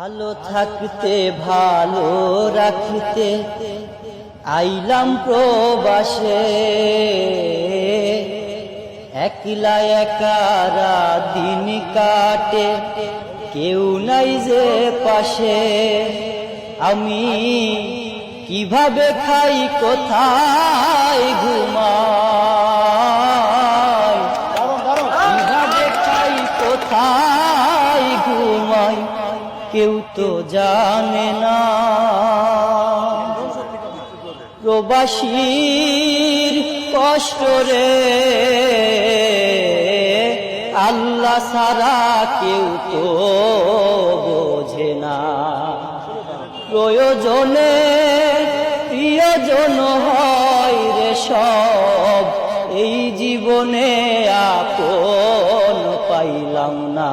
ভালো থাকতে ভালো রাখতে আইলাম প্রবাসে, একলা একারা দিন কাটে কেউ নাই যে পাশে। আমি কিভাবে খাই কোথায় ঘুমাই, কিভাবে খাই কোথায় ঘুমাই কেউ তো জানে না। প্রবাসীর কষ্ট রে আল্লাহ ছাড়া কেউ তো বোঝে না। প্রয়োজনে প্রিয়জন হয় রে সব, এই জীবনে আপন পাইলাম না।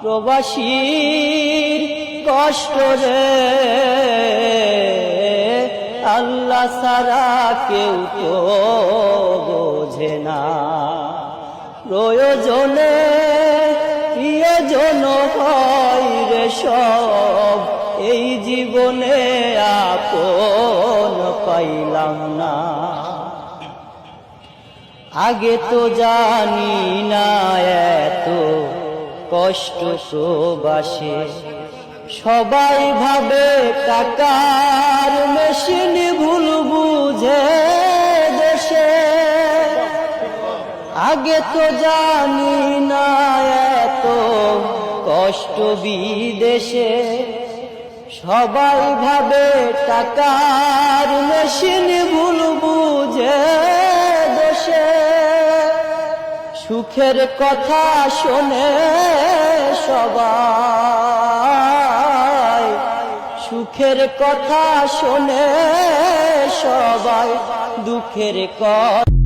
প্রবাসীর কষ্ট রে আল্লাহ ছাড়া কেউ তো বোঝে না। প্রয়োজনে প্রিয়জন হয় রে সব, এই জীবনে আপন পাইলাম না। আগে তো জানি না এত কষ্ট প্রবাসে, সবাই ভাবে টাকার মেশিন ভুল বুঝে দেশে। আগে তো জানি না এত কষ্ট বিদেশে, সবাই ভাবে টাকার মেশিন ভুল বুঝে দেশে। সুখের কথা শোনে সবাই, সুখের কথা শোনে সবাই, দুঃখের কথা